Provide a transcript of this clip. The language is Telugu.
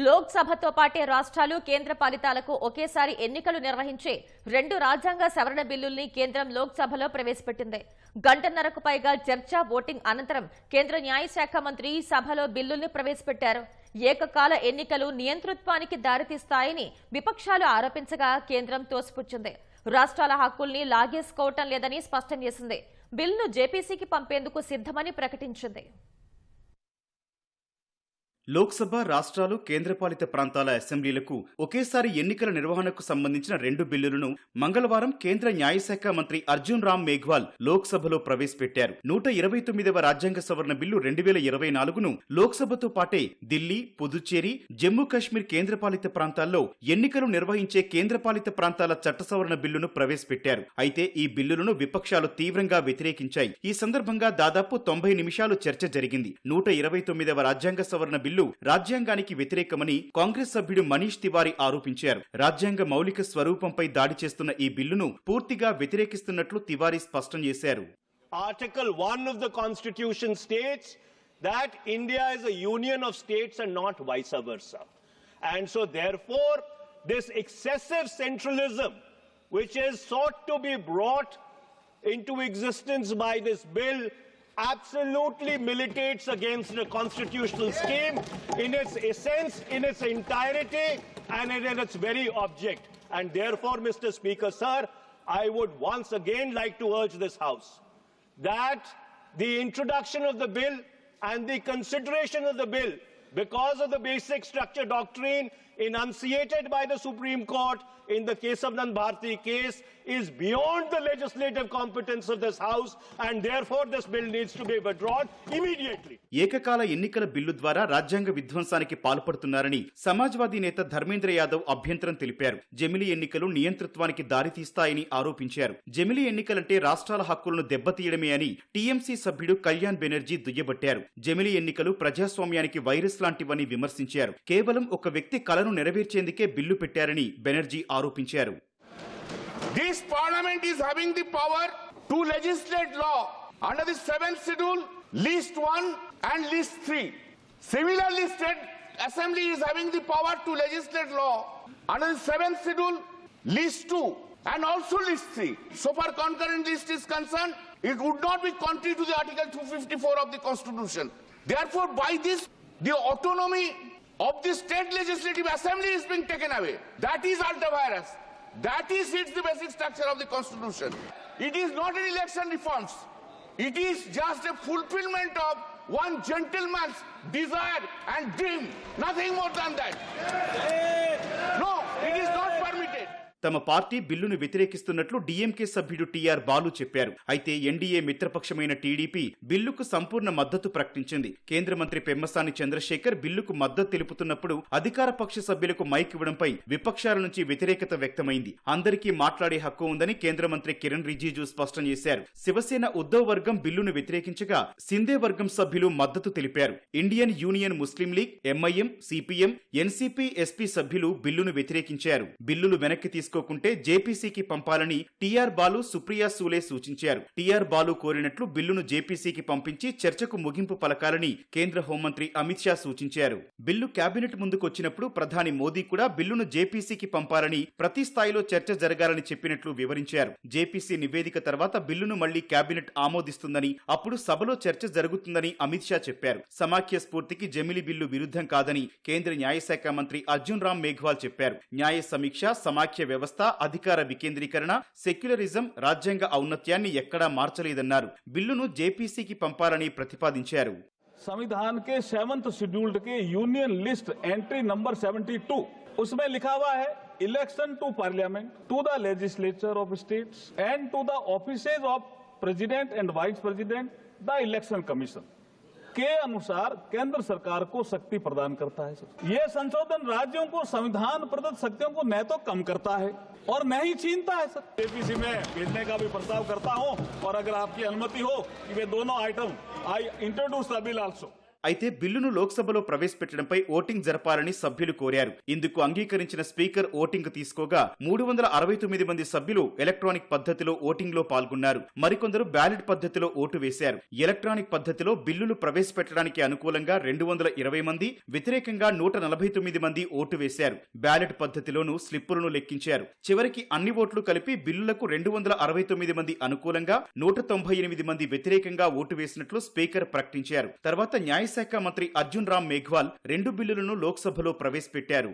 లోక్సభతో పాటే రాష్ట్రాలు కేంద్ర పాలితాలకు ఒకేసారి ఎన్నికలు నిర్వహించే 2 రాజ్యాంగ సవరణ బిల్లుల్ని కేంద్రం లోక్సభలో ప్రవేశపెట్టింది. గంటన్నరకు పైగా చర్చ, ఓటింగ్ అనంతరం కేంద్ర న్యాయశాఖ మంత్రి సభలో బిల్లుల్ని ప్రవేశపెట్టారు. ఏకకాల ఎన్నికలు నియంతృత్వానికి దారితీస్తాయని విపక్షాలు ఆరోపించగా కేంద్రం తోసిపుచ్చింది. రాష్ట్రాల హక్కుల్ని లాగేసుకోవటం లేదని స్పష్టం చేసింది. బిల్లును జేపీసీకి పంపేందుకు సిద్ధమని ప్రకటించింది. లోక్సభ, రాష్ట్రాలు, కేంద్రపాలిత ప్రాంతాల అసెంబ్లీలకు ఒకేసారి ఎన్నికల నిర్వహణకు సంబంధించిన 2 బిల్లులను మంగళవారం కేంద్ర న్యాయశాఖ మంత్రి అర్జున్ రామ్ మేఘ్వాల్ లోక్సభలో ప్రవేశపెట్టారు. 129వ రాజ్యాంగ సవరణ బిల్లు 2024ను లోక్సభతో పాటే ఢిల్లీ, పుదుచ్చేరి, జమ్మూ కాశ్మీర్ కేంద్రపాలిత ప్రాంతాల్లో ఎన్నికలు నిర్వహించే కేంద్రపాలిత ప్రాంతాల చట్ట సవరణ బిల్లును ప్రవేశపెట్టారు. అయితే ఈ బిల్లులను విపక్షాలు తీవ్రంగా వ్యతిరేకించాయి. ఈ సందర్భంగా దాదాపు 90 నిమిషాలు చర్చ జరిగింది. 129వ రాజ్యాంగ సవరణ బిల్లు రాజ్యాంగానికి వ్యతిరేకమని కాంగ్రెస్ సభ్యుడు మనీష్ తివారీ ఆరోపించారు. రాజ్యాంగ మౌలిక స్వరూపంపై దాడి చేస్తున్న ఈ బిల్లును పూర్తిగా వ్యతిరేకిస్తున్నట్లు తివారీ స్పష్టం చేశారు. Article 1 of the Constitution states that India is a union of states and not vice versa. And so therefore this excessive centralism which is sought to be brought into existence by this bill absolutely militates against the constitutional scheme in its essence, in its entirety, and in its very object. And therefore, Mr. Speaker, sir, I would once again like to urge this House that the introduction of the bill and the consideration of the bill, because of the basic structure doctrine enunciated by the Supreme Court in the Kesavanand Bharti case, is beyond the legislative competence of this House, and therefore this bill needs to be withdrawn immediately. ఏకకాల ఎన్నికల బిల్లు ద్వారా రాజ్యాంగ విధ్వంసానికి పాల్పడుతున్నారని సమాజ్వాదీ నేత ధర్మేంద్ర యాదవ్ అభ్యంతరం తెలిపారు. జమిలీ ఎన్నికలు నియంతృత్వానికి దారితీస్తాయని ఆరోపించారు. జమిలీ ఎన్నికలంటే రాష్ట్రాల హక్కులను దెబ్బతీయడమే అని టీఎంసీ సభ్యుడు కళ్యాణ్ బెనర్జీ దుయ్యబట్టారు. జమిలీ ఎన్నికలు ప్రజాస్వామ్యానికి వైరస్ లాంటివని విమర్శించారు. కేవలం ఒక వ్యక్తి కలను నెరవేర్చేందుకే బిల్లు పెట్టారని బెనర్జీ ఆరోపించారు. This parliament is having the power to legislate law under the 7th schedule, list 1 and list 3. Similarly, state assembly is having the power to legislate law under the 7th schedule, list 2 and also list 3. So far concurrent list is concerned, it would not be contrary to the article 254 of the constitution. Therefore, by this, the autonomy of the state legislative assembly is being taken away. That is ultra-virus. That is it's the basic structure of the constitution. It is not an election reforms. It is just a fulfillment of one gentleman's desire and dream. Nothing more than that. No, it is not permitted. తమ పార్టీ బిల్లును వ్యతిరేకిస్తున్నట్లు డీఎంకే సభ్యుడు టీఆర్ బాలు చెప్పారు. అయితే ఎన్డీఏ మిత్రపక్షమైన టీడీపీ బిల్లుకు సంపూర్ణ మద్దతు ప్రకటించింది. కేంద్ర మంత్రి పెమ్మసాని చంద్రశేఖర్ బిల్లుకు మద్దతు తెలుపుతున్నప్పుడు అధికార పక్ష సభ్యులకు మైక్ ఇవ్వడంపై విపక్షాల నుంచి వ్యతిరేకత వ్యక్తమైంది. అందరికీ మాట్లాడే హక్కు ఉందని కేంద్ర మంత్రి కిరణ్ రిజిజు స్పష్టం చేశారు. శివసేన ఉద్దవ్ వర్గం బిల్లును వ్యతిరేకించగా సింధే వర్గం సభ్యులు మద్దతు తెలిపారు. Indian union Muslim League, MIM, CPM, NCP, SP సభ్యులు బిల్లును వ్యతిరేకించారు. బిల్లులు వెనక్కి తీసుకోకుంటే జేపీసీకి పంపాలని టీఆర్ బాలు, సుప్రియా సూలే సూచించారు. టీఆర్ బాలు కోరినట్లు బిల్లును జేపీసీకి పంపించి చర్చకు ముగింపు పలకాలని కేంద్ర హోంమంత్రి అమిత్ షా సూచించారు. బిల్లు కేబినెట్ ముందుకొచ్చినప్పుడు ప్రధాని మోదీ కూడా బిల్లును జేపీసీకి పంపాలని, ప్రతి స్థాయిలో చర్చ జరగాలని చెప్పినట్లు వివరించారు. జేపీసీ నివేదిక తర్వాత బిల్లును మళ్లీ కేబినెట్ ఆమోదిస్తుందని, అప్పుడు సభలో చర్చ జరుగుతుందని అమిత్ షా చెప్పారు. సమాఖ్య స్ఫూర్తికి జమిలీ బిల్లు విరుద్ధం కాదని కేంద్ర న్యాయశాఖ మంత్రి అర్జున్ రామ్ మేఘ్వాల్ చెప్పారు. న్యాయ సమీక్ష, సమాఖ్య వ్యవస్థ, అధికార వికేంద్రీకరణ, సెక్యులరిజం రాజ్యాంగ ఔన్నత్యాన్ని ఎక్కడా మార్చలేదన్నారు. బిల్లును జేపీసీకి పంపాలని ప్రతిపాదించారు. संविधान के 7th शेड्यूल के यूनियन लिस्ट एंट्री नंबर 72 उसमें लिखा हुआ है election to parliament, to the legislature of states and to the offices of president and vice president the election commission के अनुसार केंद्र सरकार को शक्ति प्रदान करता है। ये संशोधन राज्यों को संविधान प्रदत्त शक्तियों को न तो कम करता है और न ही छीनता है। सर, जेपीसी में भेजने का भी प्रस्ताव करता हूं और अगर आपकी अनुमति हो कि वे दोनों item I introduce the bill also. అయితే బిల్లును లోక్సభలో ప్రవేశపెట్టడంపై ఓటింగ్ జరపాలని సభ్యులు కోరారు. ఇందుకు అంగీకరించిన స్పీకర్ ఓటింగ్ తీసుకోగా 369 మంది సభ్యులు ఎలక్ట్రానిక్ పద్ధతిలో ఓటింగ్ లో పాల్గొన్నారు. మరికొందరు బ్యాలెట్ పద్ధతిలో ఓటు వేశారు. ఎలక్ట్రానిక్ పద్ధతిలో బిల్లులు ప్రవేశపెట్టడానికి అనుకూలంగా 220 మంది, వ్యతిరేకంగా 149 మంది ఓటు వేశారు. బ్యాలెట్ పద్ధతిలోనూ స్లిప్పులను లెక్కించారు. చివరికి అన్ని ఓట్లు కలిపి బిల్లులకు 269 మంది అనుకూలంగా, 198 మంది వ్యతిరేకంగా ఓటు వేసినట్లు స్పీకర్ ప్రకటించారు. తర్వాత న్యాయశాఖ మంత్రి అర్జున్ రామ్ మేఘ్వాల్ 2 బిల్లులను లోక్సభలో ప్రవేశపెట్టారు.